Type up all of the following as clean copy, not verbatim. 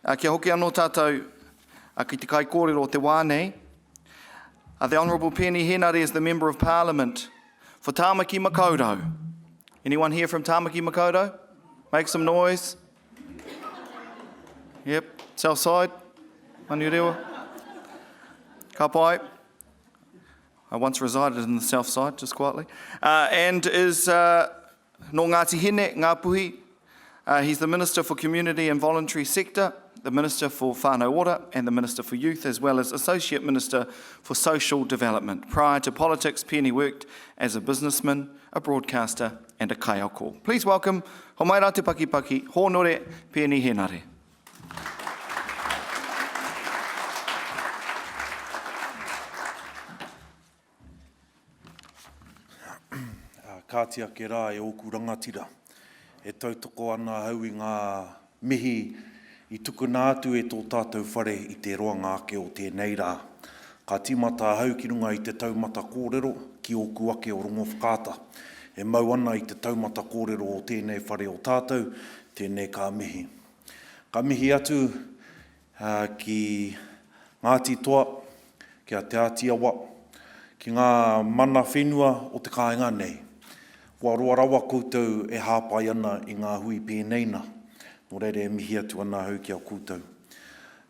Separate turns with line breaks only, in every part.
Kia hoki anō tātou ki te kai kōrero te Whānau. The Honourable Peeni Henare is the Member of Parliament for Tāmaki Makaurau. Anyone here from Tāmaki Makaurau? Make some noise. Yep, south side, Manurewa. Ka pai. I once resided in the south side, just quietly. And is no Ngāti Hine, Ngāpuhi. He's the Minister for Community and Voluntary Sector, the Minister for Whānau Ora, and the Minister for Youth, as well as Associate Minister for Social Development. Prior to politics, Peeni worked as a businessman, a broadcaster, and a kaiako. Please welcome, ho mai rā te pakipaki, Hōnore Peeni Henare.
Kātia ke rā e oku rangatira. E tautoko ana hau i ngā mihi i tuku nātu e tō tātou whare i te roa ngāke o tēnei rā. Ka timata hau ki runga i te taumata kōrero ki oku ake o rongo whakāta. E mau ana i te taumata kōrero o tēnei whare o tātou, tēnei ka mihi. Ka mihi atu ki Ngāti Toa, kia te Ātiawa, ki ngā mana whenua o te kāinga nei. Kua roa rawa koutou e hāpai ana i ngā hui pēneina. Nō reire e mihi atu ana hau ki a koutou.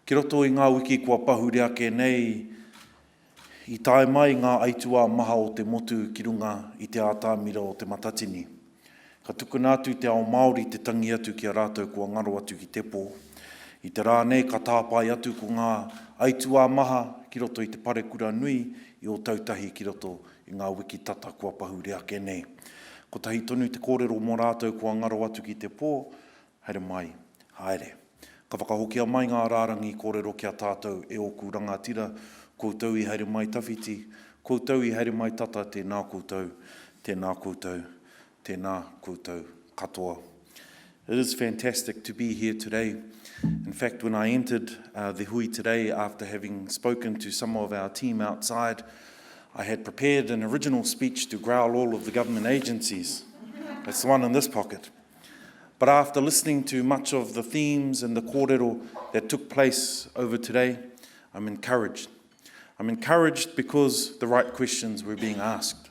Ki roto i ngā wiki kua pahurea ke nei, i tae mai ngā aitua maha o te motu ki runga i te ātāmira o te matatini. Ka tuku nātu te ao Māori te tangi atu ki a rātou kua ngaro atu ki te pō. I te rā nei ka tāpai atu ko ngā aitua maha ki roto i te parekura nui i o tautahi ki roto i ngā wiki tata kua pahurea ke nei. Ko tahi tonu te kōrero mō rātou kua ngaro atu ki te pō, haere mai, haere. Ka whakahokia mai ngā rārangi kōrero kia tātou e oku rangatira, koutou i haere mai tawhiti, koutou i haere mai tata, tēnā koutou, tēnā koutou, tēnā koutou katoa. It is fantastic to be here today. In fact, when I entered the hui today, after having spoken to some of our team outside, I had prepared an original speech to growl all of the government agencies. That's the one in this pocket. But after listening to much of the themes and the kōrero that took place over today, I'm encouraged. I'm encouraged because the right questions were being asked.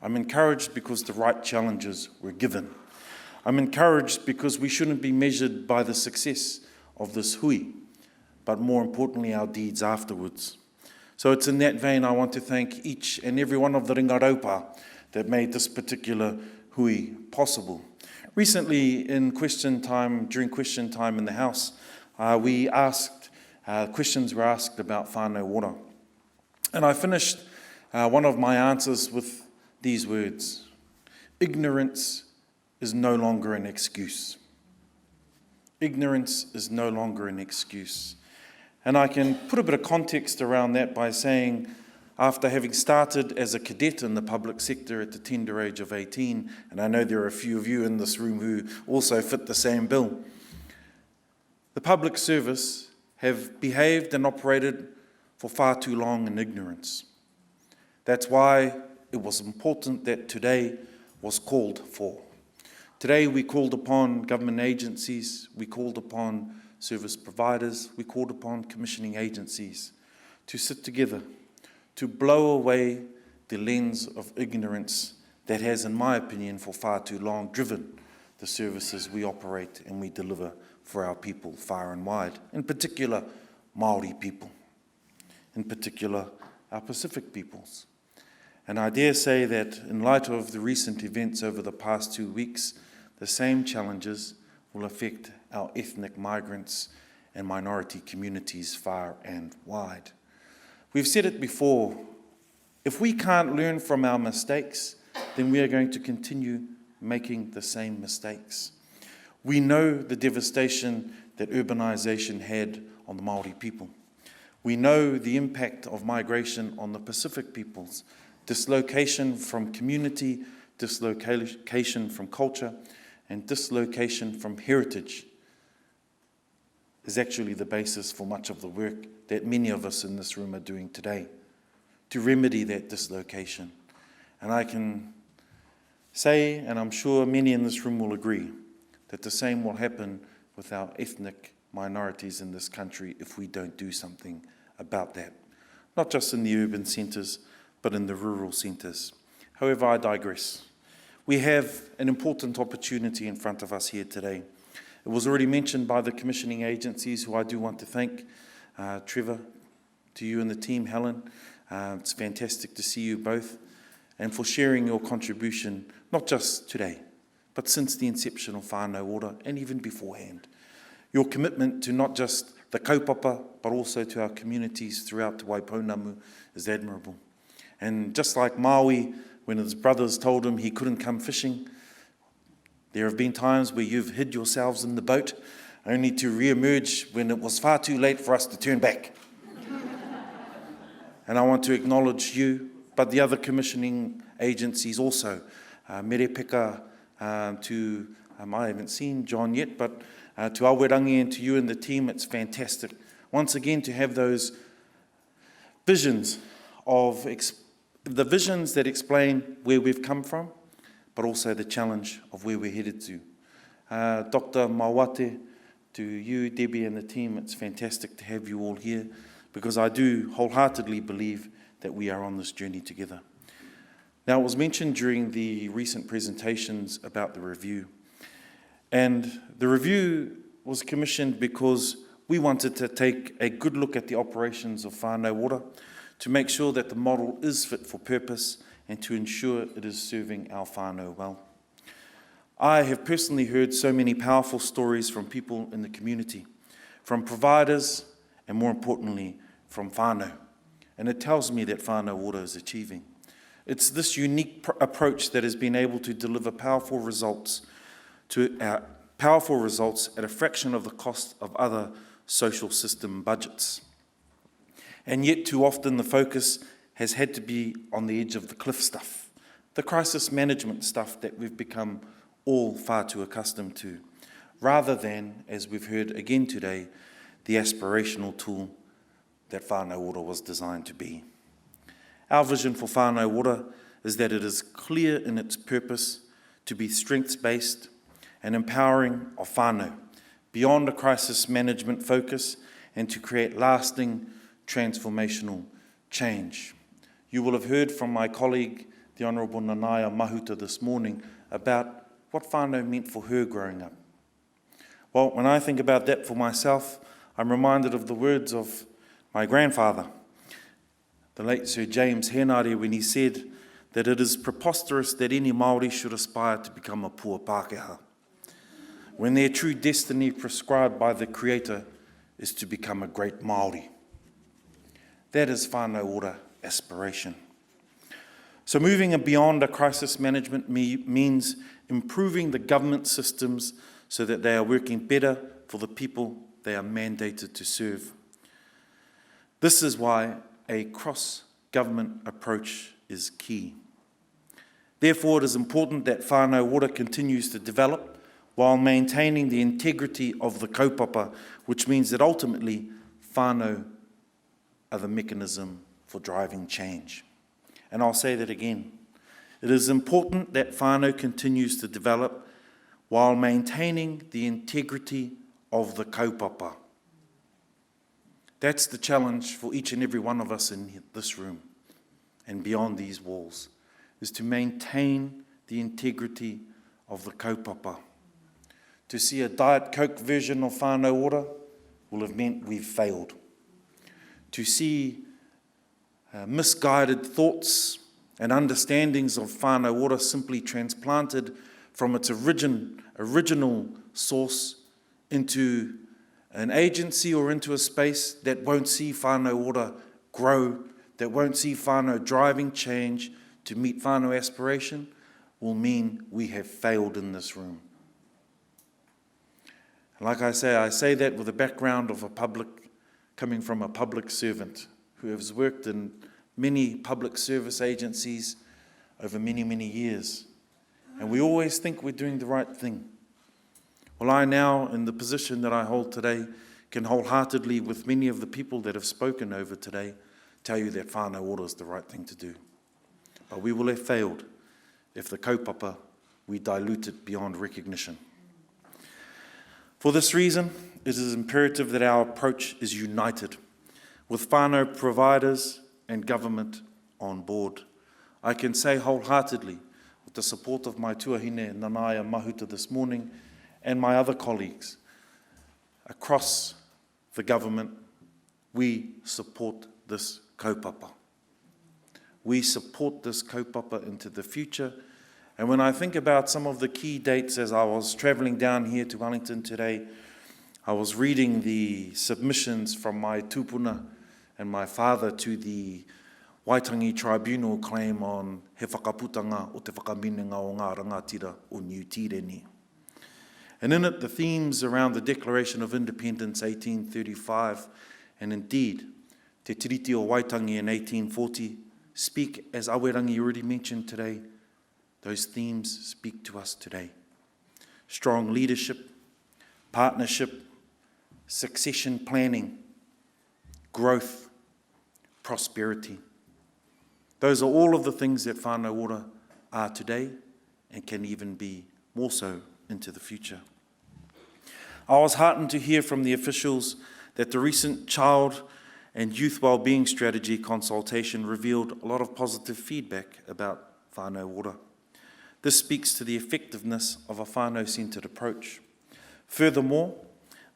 I'm encouraged because the right challenges were given. I'm encouraged because we shouldn't be measured by the success of this hui, but more importantly, our deeds afterwards. So it's in that vein I want to thank each and every one of the ringaraupa that made this particular hui possible. Recently, in question time, during question time in the House, questions were asked about Whānau Ora. And I finished one of my answers with these words: ignorance is no longer an excuse. Ignorance is no longer an excuse. And I can put a bit of context around that by saying, after having started as a cadet in the public sector at the tender age of 18, and I know there are a few of you in this room who also fit the same bill, the public service have behaved and operated for far too long in ignorance. That's why it was important that today was called for. Today we called upon government agencies, we called upon service providers, we called upon commissioning agencies to sit together, to blow away the lens of ignorance that has, in my opinion, for far too long driven the services we operate and we deliver for our people far and wide, in particular Māori people, in particular our Pacific peoples. And I dare say that in light of the recent events over the past 2 weeks, the same challenges will affect our ethnic migrants and minority communities far and wide. We've said it before, if we can't learn from our mistakes, then we are going to continue making the same mistakes. We know the devastation that urbanization had on the Māori people. We know the impact of migration on the Pacific peoples, dislocation from community, dislocation from culture, and dislocation from heritage is actually the basis for much of the work that many of us in this room are doing today to remedy that dislocation. And I can say, and I'm sure many in this room will agree, that the same will happen with our ethnic minorities in this country if we don't do something about that. Not just in the urban centres, but in the rural centres. However, I digress. We have an important opportunity in front of us here today. It was already mentioned by the commissioning agencies, who I do want to thank. Trevor, to you and the team, Helen, it's fantastic to see you both, and for sharing your contribution, not just today, but since the inception of Whānau Ora, and even beforehand. Your commitment to not just the kaupapa, but also to our communities throughout Te Waipounamu is admirable. And just like Maui, when his brothers told him he couldn't come fishing, there have been times where you've hid yourselves in the boat, only to re-emerge when it was far too late for us to turn back. And I want to acknowledge you, but the other commissioning agencies also. Merepeka to, I haven't seen John yet, but to Rangi and to you and the team, it's fantastic. Once again, to have those visions of the visions that explain where we've come from, but also the challenge of where we're headed to. Dr. Mawate, to you, Debbie, and the team, it's fantastic to have you all here, because I do wholeheartedly believe that we are on this journey together. Now, it was mentioned during the recent presentations about the review, and the review was commissioned because we wanted to take a good look at the operations of Whānau Ora to make sure that the model is fit for purpose and to ensure it is serving our whānau well. I have personally heard so many powerful stories from people in the community, from providers, and more importantly, from whānau. And it tells me that Whānau Ora is achieving. It's this unique approach that has been able to deliver powerful results at a fraction of the cost of other social system budgets. And yet too often the focus has had to be on the edge of the cliff stuff, the crisis management stuff that we've become all far too accustomed to, rather than, as we've heard again today, the aspirational tool that Whānau Ora was designed to be. Our vision for Whānau Ora is that it is clear in its purpose to be strengths-based and empowering of whānau, beyond a crisis management focus, and to create lasting transformational change. You will have heard from my colleague, the Honourable Nanaia Mahuta, this morning about what whānau meant for her growing up. Well, when I think about that for myself, I'm reminded of the words of my grandfather, the late Sir James Henare, when he said that it is preposterous that any Māori should aspire to become a poor Pākehā, when their true destiny prescribed by the Creator is to become a great Māori. That is Whānau Ora aspiration. So moving beyond a crisis management means improving the government systems so that they are working better for the people they are mandated to serve. This is why a cross-government approach is key. Therefore, it is important that Whānau Ora continues to develop while maintaining the integrity of the kaupapa, which means that ultimately whānau are the mechanism for driving change. And I'll say that again. It is important that whānau continues to develop while maintaining the integrity of the kaupapa. That's the challenge for each and every one of us in this room and beyond these walls, is to maintain the integrity of the kaupapa. To see a Diet Coke version of Whānau Ora will have meant we've failed. To see misguided thoughts and understandings of Whānau Ora simply transplanted from its original source into an agency or into a space that won't see Whānau Ora grow, that won't see whānau driving change to meet whānau aspiration, will mean we have failed in this room. And like I say that with a background of coming from a public servant who has worked in many public service agencies over many, many years. And we always think we're doing the right thing. Well, I now, in the position that I hold today, can wholeheartedly, with many of the people that have spoken over today, tell you that Whānau Ora is the right thing to do. But we will have failed if the kaupapa, we dilute it beyond recognition. For this reason, it is imperative that our approach is united, with whānau providers and government on board. I can say wholeheartedly, with the support of my tuahine Nanaia Mahuta this morning and my other colleagues, across the government, we support this kaupapa. We support this kaupapa into the future. And when I think about some of the key dates as I was travelling down here to Wellington today, I was reading the submissions from my tūpuna and my father to the Waitangi Tribunal claim on he whakaputanga o te whakaminenga o ngā rangatira o New Tireni. And in it, the themes around the Declaration of Independence 1835, and indeed, Te Tiriti o Waitangi in 1840, speak, as Awerangi already mentioned today, those themes speak to us today. Strong leadership, partnership, succession planning, growth, prosperity. Those are all of the things that whānau ora are today and can even be more so into the future. I was heartened to hear from the officials that the recent child and youth wellbeing strategy consultation revealed a lot of positive feedback about whānau ora. This speaks to the effectiveness of a whānau-centred approach. Furthermore,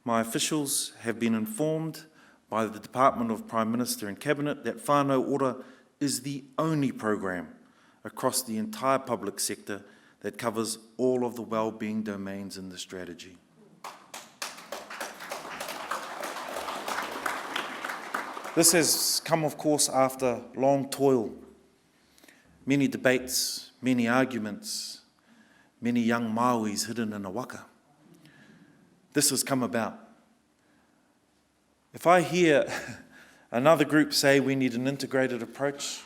my officials have been informed by the Department of Prime Minister and Cabinet that whānau ora is the only program across the entire public sector that covers all of the well-being domains in the strategy. This has come, of course, after long toil, many debates, many arguments, many young Māoris hidden in a waka. This has come about. If I hear another group say we need an integrated approach,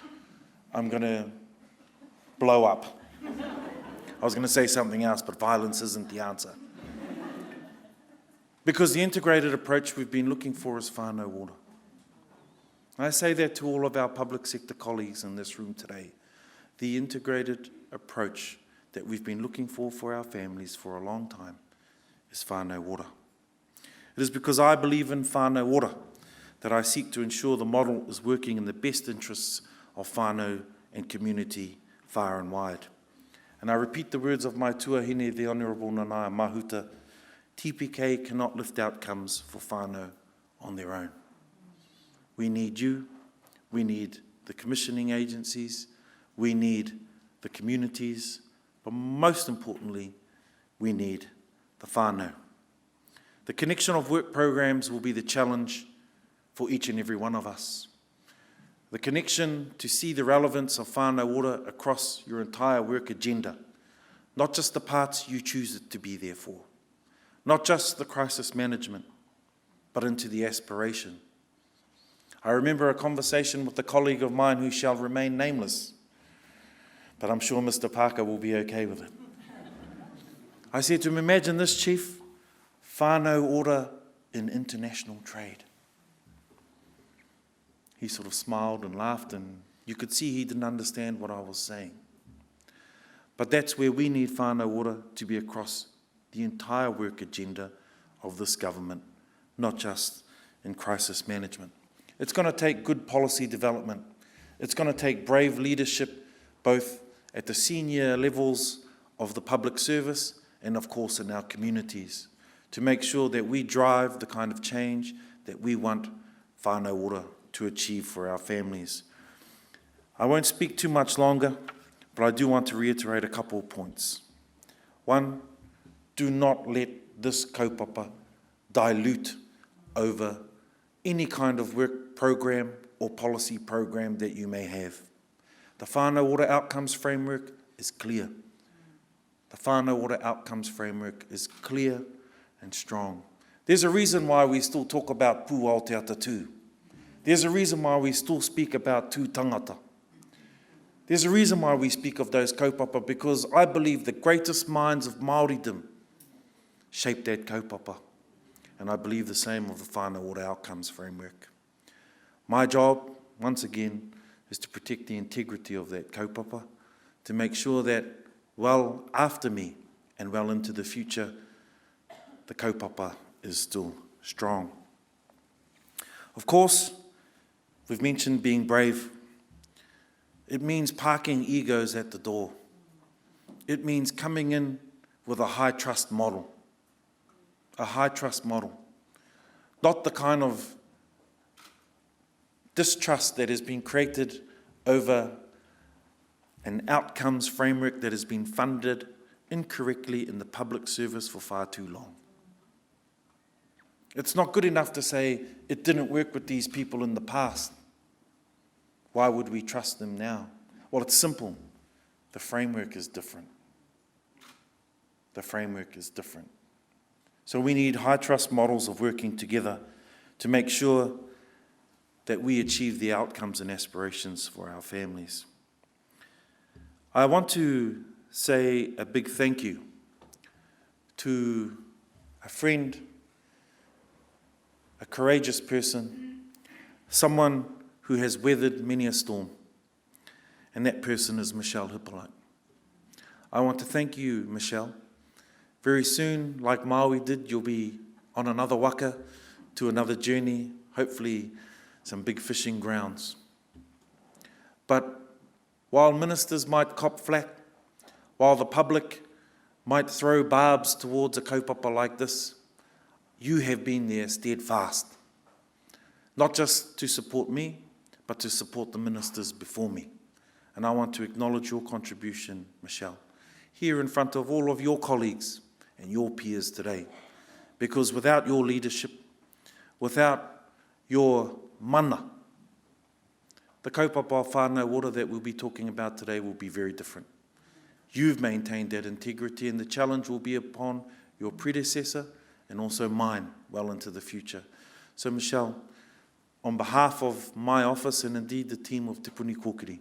I'm going to blow up. I was going to say something else, but violence isn't the answer. Because the integrated approach we've been looking for is whānau ora. I say that to all of our public sector colleagues in this room today. The integrated approach that we've been looking for our families for a long time is whānau ora. It is because I believe in whānau ora that I seek to ensure the model is working in the best interests of whānau and community far and wide. And I repeat the words of my tuahine, the Honourable Nanaia Mahuta, TPK cannot lift outcomes for whānau on their own. We need you, we need the commissioning agencies, we need the communities, but most importantly, we need the whānau. The connection of work programs will be the challenge for each and every one of us. The connection to see the relevance of whānau ora across your entire work agenda, not just the parts you choose it to be there for, not just the crisis management, but into the aspiration. I remember a conversation with a colleague of mine who shall remain nameless, but I'm sure Mr. Parker will be okay with it. I said to him, imagine this, Chief, whānau ora in international trade. He sort of smiled and laughed, and you could see he didn't understand what I was saying. But that's where we need whānau ora to be across the entire work agenda of this government, not just in crisis management. It's going to take good policy development. It's going to take brave leadership, both at the senior levels of the public service and, of course, in our communities, to make sure that we drive the kind of change that we want whānau ora to achieve for our families. I won't speak too much longer, but I do want to reiterate a couple of points. One, do not let this kaupapa dilute over any kind of work program or policy program that you may have. The whānau ora outcomes framework is clear. The whānau ora outcomes framework is clear and strong. There's a reason why we still talk about pū Aoteata tū. There's a reason why we still speak about tū tangata. There's a reason why we speak of those kaupapa, because I believe the greatest minds of Māoridom shaped that kaupapa. And I believe the same of the whānau ora outcomes framework. My job, once again, is to protect the integrity of that kaupapa, to make sure that well after me and well into the future, the kaupapa is still strong. Of course, we've mentioned being brave. It means parking egos at the door. It means coming in with a high trust model. A high trust model. Not the kind of distrust that has been created over an outcomes framework that has been funded incorrectly in the public service for far too long. It's not good enough to say it didn't work with these people in the past. Why would we trust them now? Well, it's simple. The framework is different. The framework is different. So we need high trust models of working together to make sure that we achieve the outcomes and aspirations for our families. I want to say a big thank you to a friend, a courageous person, someone who has weathered many a storm, and that person is Michelle Hippolite. I want to thank you, Michelle. Very soon, like Maui did, you'll be on another waka to another journey, hopefully some big fishing grounds. But while ministers might cop flack, while the public might throw barbs towards a kaupapa like this, you have been there steadfast, not just to support me, but to support the ministers before me. And I want to acknowledge your contribution, Michelle, here in front of all of your colleagues and your peers today. Because without your leadership, without your mana, the kaupapa of Whānau water that we'll be talking about today will be very different. You've maintained that integrity, and the challenge will be upon your predecessor and also mine well into the future. So Michelle, on behalf of my office and indeed the team of Te Puni Kōkiri,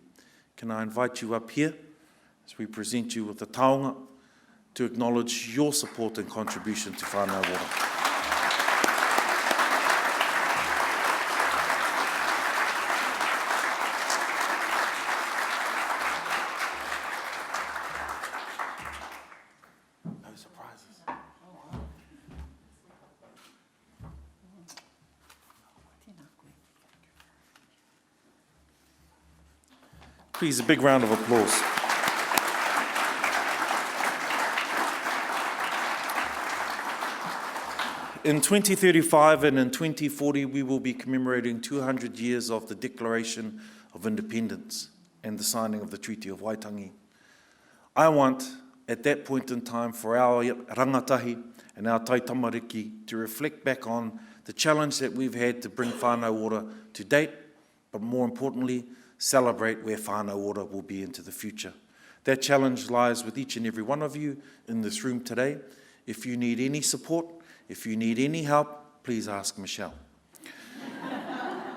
can I invite you up here as we present you with the taonga to acknowledge your support and contribution to Whānau water. Please, a big round of applause. In 2035 and in 2040, we will be commemorating 200 years of the Declaration of Independence and the signing of the Treaty of Waitangi. I want, at that point in time, for our rangatahi and our taitamariki to reflect back on the challenge that we've had to bring Whānau water to date, but more importantly, celebrate where Whānau water will be into the future. That challenge lies with each and every one of you in this room today. If you need any support, if you need any help, please ask Michelle.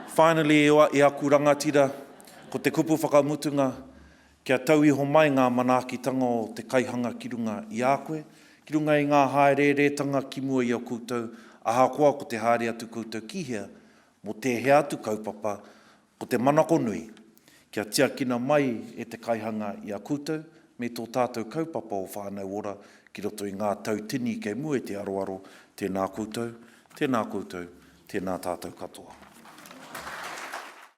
Finally, e aku rangatira, ko te kupu whakamutunga, kia tau iho mai ngā manaakitanga o te kaihanga ki runga i a koe, ki runga i ngā haereretanga ki mua i a koutou, ahakoa ko te haere atu koutou kihea, mo te he atu kaupapa, ko te manako nui, kia tia kina mai e te kaihanga i a koutou, me tō tātou kaupapa o Whānau ora, ki roto i ngā tautini kei mua te aroaro, tēnā koutou, tēnā koutou, tēnā tātou katoa.